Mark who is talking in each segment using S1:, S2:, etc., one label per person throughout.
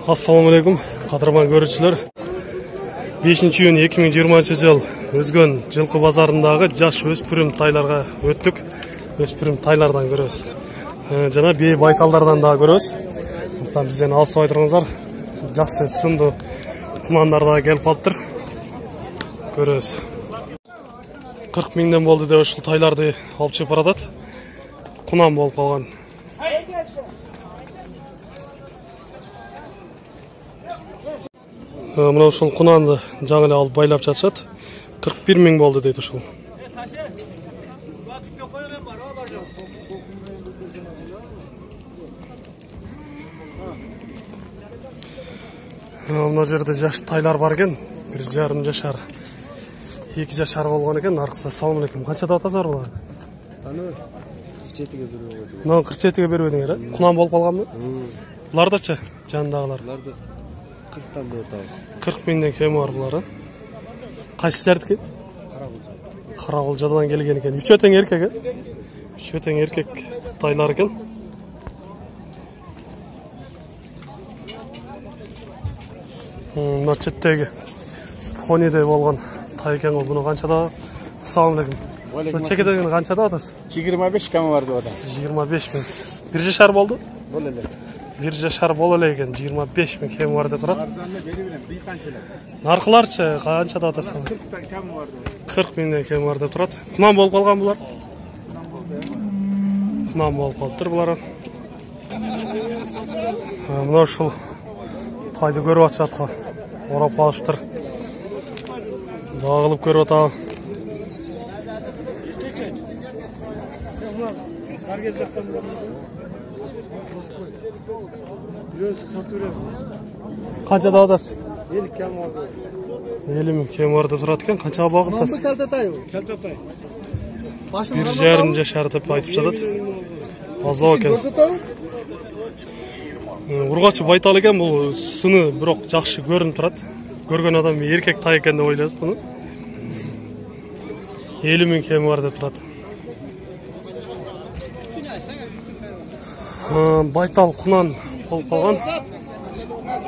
S1: Assalamu alaikum, qadırman görüşçüler. 5-iyun 2020 жыл Өзгөн жылкы базарындағы жаш өспүрүм тайларга өттүк. Өспүрүм тайлардан көрөбүз. Жана бей байталдардан да көрөбүз. Мындан бизден алысып айтырыңыздар. Жакшы сындуу кумандар да келип калыптыр. Көрөбүз. 40 миңден болду деп ушул тайларды алып чыгып баратат. Кунам болуп калган. Мына ушул кунанды жаңы эле алып байлап жатышат. 41 миң болду дейт ушул. Мына жерде жаш тайлар бар экен. 1,5 жашар. 2 жашар болгон экен. Аркысы ассаламу алейкум. Канчада атасыздар булар?
S2: Аны 47ге берип.
S1: Мына 47ге берип едиңер, э? Кунан болуп калганбы? Булардачы, жанындагылар.
S2: Буларды 40тан деп атабыз.
S1: 40 миңден кем бар булар. Кайсы жердики? Карагулжадан келген экен. Үчөө тең эркек, э? Үчөө тең эркек тайлар экен. Мына четтеги понидей болгон тай экен ол. Буну канчада? Ассаламу алейкум. Бу чекедегини канчада атасыз?
S2: 25 кем бар деп атам.
S1: 25 миң. 1 жашар болду?
S2: Бол эле.
S1: 1 жашар боло эле экен. 25 миң кем бар деп турат.
S2: Арзанды бери берем. Бий канчалар?
S1: Наркыларчы канчада атасыз?
S2: 40 кем бар деп.
S1: 40 миңден кем бар деп турат. Кунан болуп калган булар? Кунан болуп калыптыр булар. Мына ушул тайды көрүп атышатка орап калыптыр. Багылып көрүп атам. Канчада атасыз?
S2: 50 кем бар.
S1: 50 миң кем бар деп турат экен. Канчага багып атасыз?
S2: Калтатай. Калтатай.
S1: 1,5 жашар деп айтып жатат. Азоо экен. Ургачы байтал экен, бул сыны бирок жакшы көрүнүп турат. Көргөн адам эркек тай экен деп ойлойбуз буну. 50 миң кем бар деп турат. Байтал кунан болуп калган.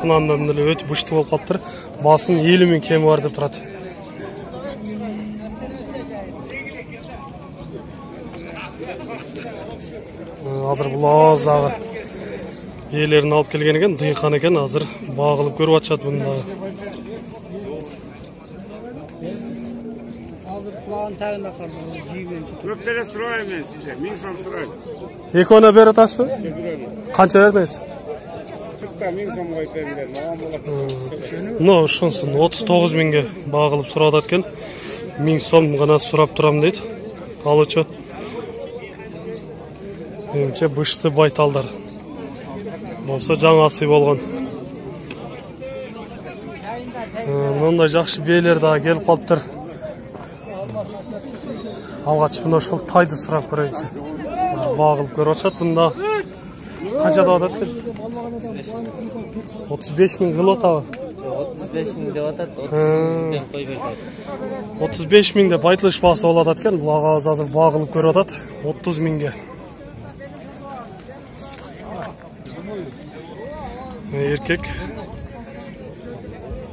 S1: Кунандан эле өтүп быштуу болуп калыптыр. Басын 50 миң кем бар деп турат. Азыр бул аздагы ээлерин алып келген экен, дыйкан экен, азыр багылып көрүп атышат бунда.
S2: Азыр план тагында калды. Жийген.
S3: Көптеле сурайм мен сизге. 1000 сом сурайм.
S1: Экөөнө берип атасызбы? Канча бердиңиз?
S3: 40 1000 сом коюп бериңер. Маған болот.
S1: Мына ушунсун 39 миңге багылып сурап атат экен. 1000 сом гана сурап турам дейт. Алычы. Менимче бышты байталдар. Болсо жаңы асый болгон. Мындай жакшы бээлер да келип калыптыр. Алгач мына ушул тайды сурап көрөйүнчү. Багылып көрүп атышат мында. Канчада атат экен? 35 миң кылып атабы?
S4: 35 миң деп атат, 30 миңден кой берди.
S1: 35 миңде байтылыш баасы болуп атат экен. Бул ага азыр багылып көрүп атат. 30 миңге. Эркек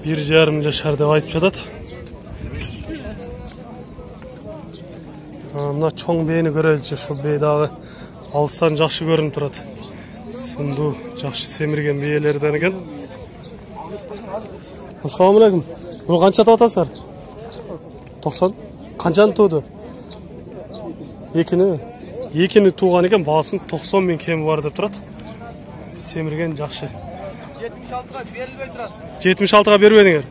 S1: 1,5 жашар деп айтып жатат. Мына чоң бээни көрөлүчү. Ушул бээ дагы алыстан жакшы көрүнүп турат. Сындуу, жакшы семирген бээлерден экен. Ассаламу алейкум. Буну канчада атасыздар? 90. Канчаны тууду? Экини тууган экен, баасын 90 миң кеми бар деп турат. Семирген жакшы.
S2: 76га берилбей турат.
S1: 76га берип едиңер.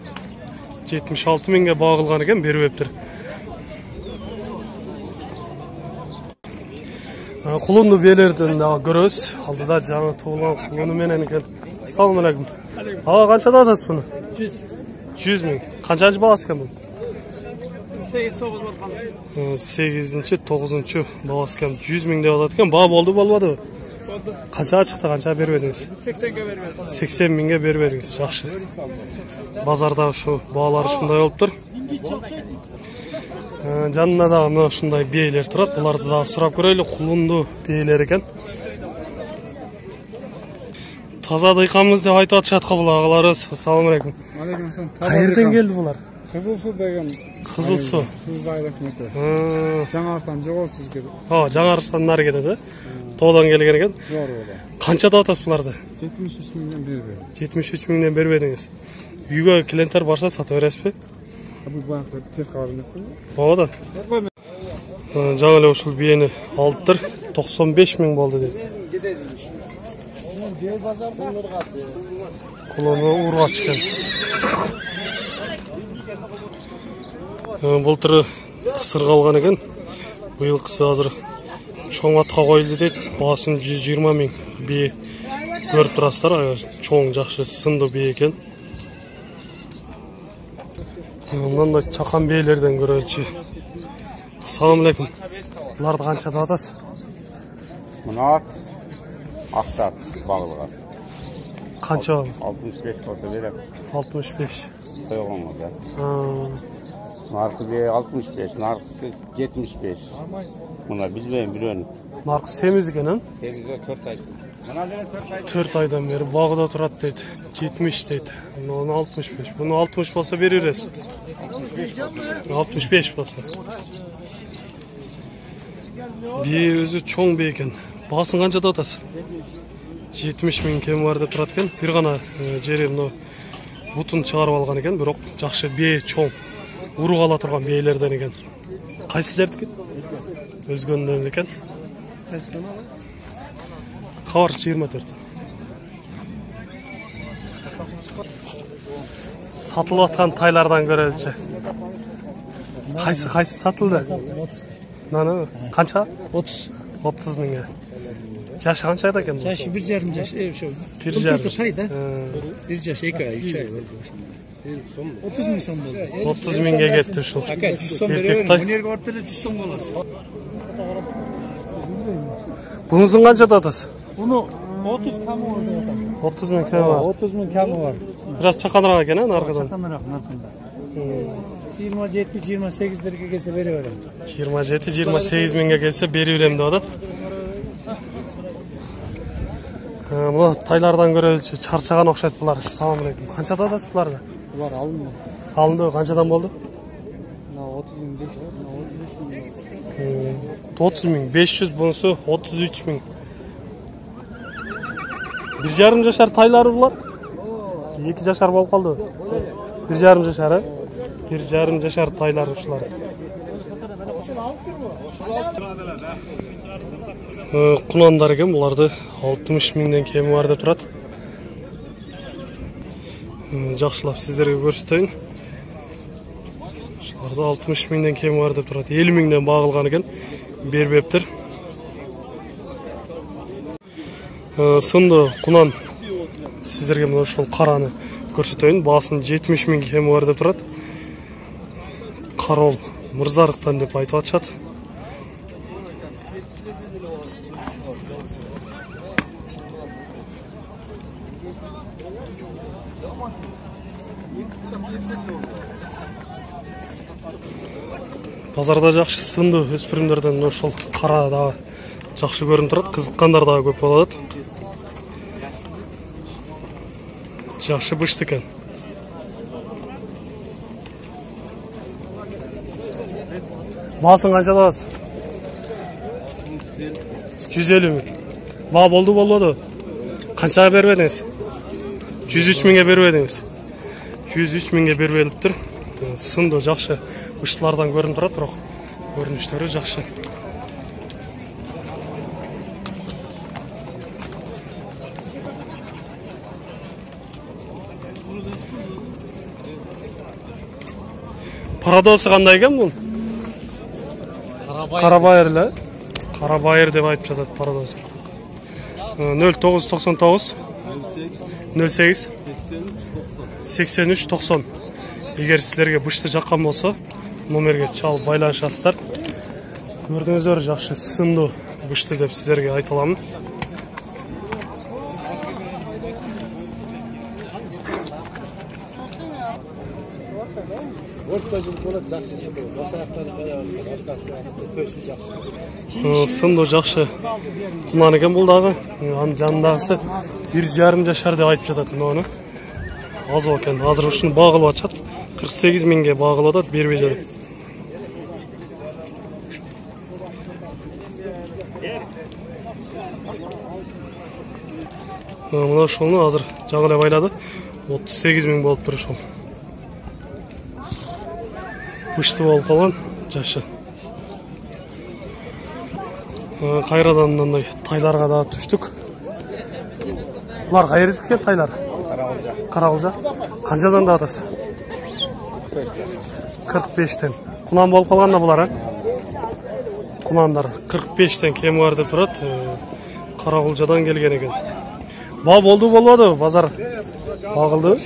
S1: 76 миңге багылган экен, бербептир. Кулунду бээлерден дагы көрөбүз. Алдыда жаңы туулган кулуну менен экен. Ассаламу алейкум. Ага канчада атасыз буну? 100 миң. Канчанчы багасы экен бул?
S2: 8-9 болған.
S1: 8-9 багасы экен. 100 миң деп атат экен. Баа болду болбодубу? Болду. Канчага чыкты, канчага берип едиңиз?
S2: 80ге бербедим.
S1: 80 миңге берип едиңиз. Жакшы. Базарда ушу баалар ушундай болуптур. Жанында да мына ушундай бээлер турат. Буларды да сурап көрөлү. Кулунду бээлер экен. Таза дыйканбыз деп айтып атышат кабыл агаларыбыз. Ассаламу алейкум.
S3: Алейкум.
S1: Кайерден келди булар?
S3: Кызыл су деген.
S1: Кызыл су.
S3: Суздай рахмет. Жаңартан жоголсуз келип.
S1: Жаңарыштан нары кетет, Тоодан келген экен.
S3: Жогоруда.
S1: Канчада атасыз буларды?
S3: 73 миңден берди.
S1: 73 миңден бербедиңиз. Үйгө клиенттер барса сатып бересизби?
S3: Бу банкта тез кабыл эмеспи?
S1: Ооба. Жаңа эле ушул биени алдыптыр. 95 миң болду дейт. Колону ургач экен. Былтыр кысыр калган экен. Быйылкысы азыр чоң атка коюлду дейт. Баасын 120 миң. Бие көрүп турасыздар, чоң жакшы сынды бие экен. Мындай чакан биелерден көрөлчү. Ассаламу алейкум. Буларды канчада атасыз?
S3: Мына ат актат багылган.
S1: Канча?
S3: 65 болса берем.
S1: 65.
S3: Койгонго да. Наркы бе 65, наркысы 75. Мына билбейм бирөөнү.
S1: Наркы семиз экен,
S3: Семизге 4 ай. Мына жерен 4 ай.
S1: 4 айдан бeri багыда турат дейт. 70 дейт. Муну 65. Буну 60 болса берерсиз. 65 болса. Бие өзү чоң бие экен. Баасын канчада атасыз? 70 миң кем бар деп турат экен. Бир гана жери мына бутун чыгарып алган экен, бирок жакшы бие чоң. Урук ала турган биелерден экен. Кайсы жердики? Өзгөндөн экен. Кабар 24. Сатылып аткан тайлардан көрөлчү. Кайсы сатылды?
S2: 30.
S1: Наны канча?
S2: 30.
S1: 30 миңге. Жашы канчада экен?
S2: Жашы 1,5 жаш. Ошо.
S1: 1,5
S2: сай да. 1 жаш 2 ай, 3 ай болду. 30 миң сом болду.
S1: 30 миңге кетти ушул.
S2: Ака 100 сом беребем. Өнерге барып бере 100 сом боласыз.
S1: Бунусун канчада атасыз?
S2: Буну 30 камы бар деп атам.
S1: 30 миң кем бар.
S2: 30 миң камы бар.
S1: Бираз чаканыраак экен, аркадан.
S2: Чаканыраак наркында. 27-28 келсе бере берем.
S1: 27-28 миңге келсе бери берем деп атат. Мына тайлардан көрөлчү, чарчаган окшойт булар. Ассаламу алейкум. Канчада атасыз буларды?
S2: Булар алынды.
S1: Алынды, канчадан болду?
S2: 30 миң 500,
S1: 30 миң 500, бунусу 33 миң. 1,5 жашар тайлары булар? 2 жашар болуп калды. 1,5 жашар, 1,5 жашар тайлар ушулар. Кунандар экен, буларды 60 миңден кеми бар деп турат. Жакшылап сиздерге көрсөтөйүн. Ушуларды 60 миңден кеми бар деп турат. 50 миңден багылган экен, бербептир. Сынды кунан сиздерге мына ушул караны көрсөтөйүн. Баасын 70 миң кеми бар деп турат. Карол Мырзарыктан деп айтып атышат. Базарда жакшы сынды өспүрүмдөрдөн ошол кара дагы жакшы көрүнүп турат, кызыккандар дагы көп болот. Жакшы бышты экен. Баасын канчада аласыз? 150 миң. Баа болду. Канчага бербедиңиз? 103 миңге бербедиңиз. 103 миңге бербелиптир. Сынды жакшы быштылардан көрүнүп турат, бирок көрүнүштөрү жакшы. Парадосы кандай экен бул? Карабайыр эле. Карабайыр деп айтып жатат парадос. 0999 08 83 90. Эгер силерге бышты жаккан болсо, номерге чалып байланышасыздар. Көрдүңүздөр, жакшы сынды бышты деп силерге айта аламын. Сынды жакшы кунан экен бул дагы. Анын жанындагысы 1,5 жашар деп айтып жатат мынаны. Аз екен. Азыр ушуну багылып атышат. 48 миңге багылып атат, бербей жатат. Мына ушуну азыр жаңы эле байлады. 38 миң болуп тур ушул. Бышты болуп калган жашы. Кайрадан мындай тайларга да түштүк. Булар кайердики экен тайлар? Карагылжа. Канчадан да атасы? 45тен. Кунан болуп калганда булар, а? Кунандар 45тен кем бар деп турат. Карагылжадан келген экен. Ба болду базар багылды.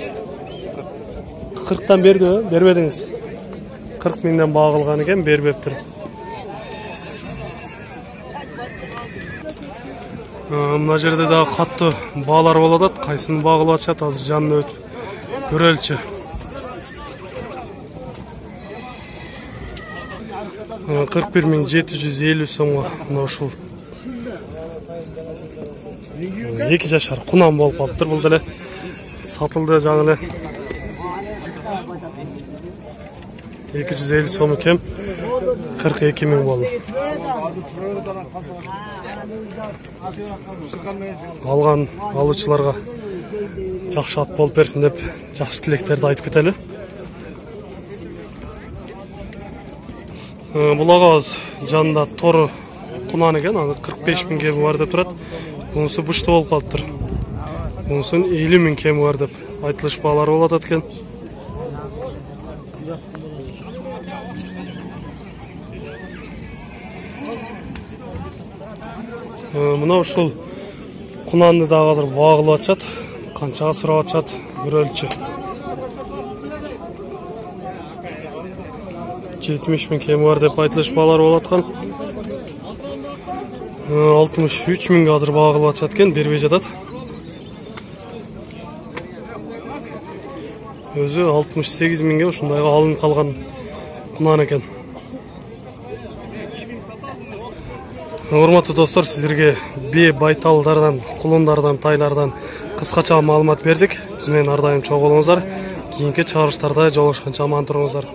S1: 40тан берди, бербедиңиз. 40 миңден багылган экен, бербептир. Мына жерде да катты баалар болуп атат. Кайсыны багылып атышат, азыр жанына өтүп көрөлчү. 41.750 сомго мына ушул 2 жашар кунан болуп калыптыр. Бул деле сатылды жаңы эле. 250 сом экен. 42 миң болду. Алган алуучуларга жакшы ат болуп берсин деп жакшы тилектерди айтып кетели. Бул агабыз жанында тору кунан экен, аны 45 миң кеми бар деп турат. Бунусу бушты болуп калыптыр. Бунусунун 50 миң кеми бар деп айтылыш баалары болуп атат экен. Мына ушул кунанды да азыр багылып атышат. Канчага сурап атышат, көрөлчү. 70 миң кеми бар деп айтылыш баалары болуп аткан. 63 миңге азыр багылып атышат экен, бербей жатат. Өзү 68 миңге ушундайга алынып калган кунан экен. Урматтуу достор, сиздерге бие байталдардан, кулундардан, тайлардан кыскача маалымат бердик. Биз менен ар дайым чогуу болуңуздар. Кийинки чыгарылыштарда жолугушканча аман туруңуздар.